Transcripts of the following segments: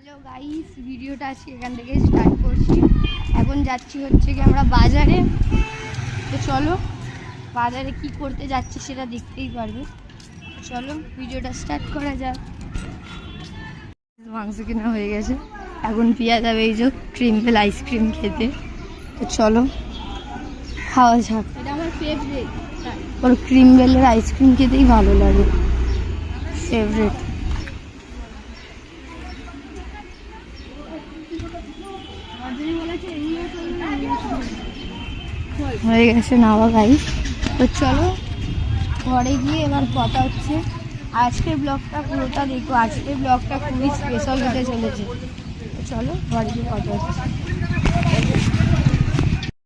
Hello guys, ভিডিওটা আজকে এখান থেকে স্টার্ট করছি। এখন যাচ্ছি হচ্ছে কি আমরা বাজারে। তো চলো বাজারে কি করতে যাচ্ছি সেটা দেখতেই পারবে। তো চলো ভিডিওটা স্টার্ট করা যাক। মাংস কেনা হয়ে গেছে, এখন পিয়া যাবে এই যে ক্রিমবেল আইসক্রিম খেতে। তো চলো খাওয়া যাক। এটা আমার ফেভারিট, ওর ক্রিমবেলের আইসক্রিম খেতেই ভালো লাগে, ফেভারিট। হয়ে গেছে নাওয়া গাইস। তো চলো ঘরে গিয়ে এবার কথা হচ্ছে। আজকের ব্লগটা পুরোটা দেখো, আজকের ব্লগটা খুবই স্পেশাল হতে চলেছে। তো চলো ঘরে গিয়ে কথা হচ্ছে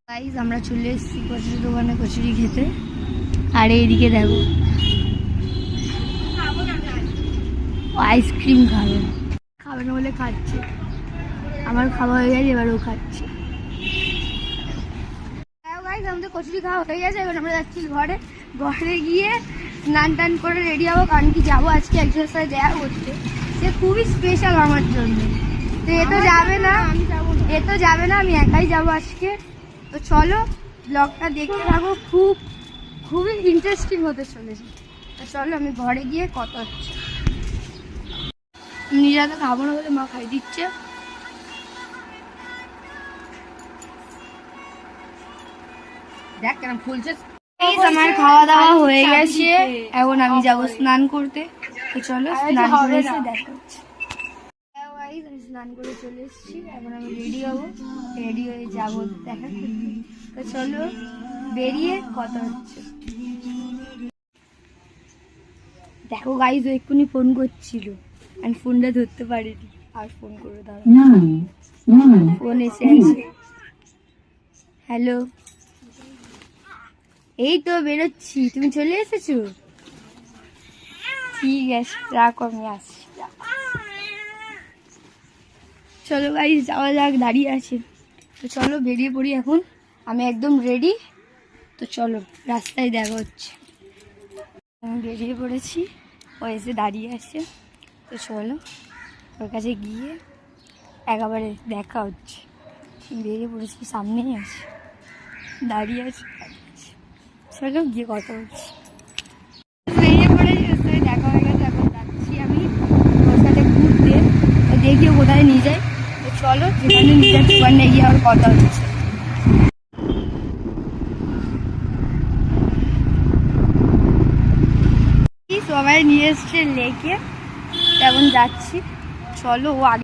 গাইস। আমরা চলে এসেছি কচুরি দোকানে কচুরি খেতে। আর এইদিকে দেখো আইসক্রিম খাবে না বলে খাচ্ছে। আমার খাওয়া হয়ে গেছে, এবার ও খাচ্ছে। আমাদের কচুরি খাওয়া হয়ে গেছে, এখন আমরা যাচ্ছি ঘরে। ঘরে গিয়ে স্নান টান করে রেডি হবো, কারণ কি যাবো আজকে একজনের সাথে দেখা করতে। সে খুবই স্পেশাল আমার জন্য। তো এ তো যাবে না, আমি একাই যাবো আজকে। তো চলো ব্লগটা দেখতে থাকো, খুবই ইন্টারেস্টিং হতে চলেছে। তো চলো আমি ঘরে গিয়ে কথা হচ্ছে। নিজেরা তো খাবো না বলে মা খাই দিচ্ছে। দেখ কেন ফুলছে। আমার খাওয়া দাওয়া হয়ে গেছে, এখন আমি যাবো স্নান করতে। তো চলো স্নান করে এসে দেখা হচ্ছে। আমি স্নান করে চলে এসেছি, এখন আমি রেডি হবো, রেডি হয়ে যাবো দেখা করতে। তো চলো বেরিয়ে কথা হচ্ছে। দেখো গাইজ, ও এক্ষুনি ফোন করছিল, আমি ফোনটা ধরতে পারিনি। আর ফোন করে দাঁড়া, ফোন এসে আছে। হ্যালো, এই তো বেরোচ্ছি, তুমি চলে এসেছো? ঠিক আছে রাখো, আমি আসছি। চলো গাইস যাওয়া যাক, দাঁড়িয়ে আছে। তো চলো বেরিয়ে পড়ি এখন, আমি একদম রেডি। তো চলো রাস্তায় দেখা হচ্ছে। আমি বেরিয়ে পড়েছি, ও এসে দাঁড়িয়ে আছে। তো চলো ওর কাছে গিয়ে একেবারে দেখা হচ্ছে। বেরিয়ে পড়েছি, সামনেই আছে, দাঁড়িয়ে আছে। চলো গিয়ে কথা বলছি। বেরিয়ে পড়েছি, ওর সাথে দেখা হয়ে গেছে। এখন যাচ্ছি আমি ওর সাথে ঘুরতে, দেখিও কোথায় নিয়ে যায়। তো চলো যেখানে নিয়ে যাচ্ছে ওখানে গিয়ে আমার কথা হচ্ছে। সবাই নিয়ে এসছে লেকে, তেমন যাচ্ছি। চলো ও আগে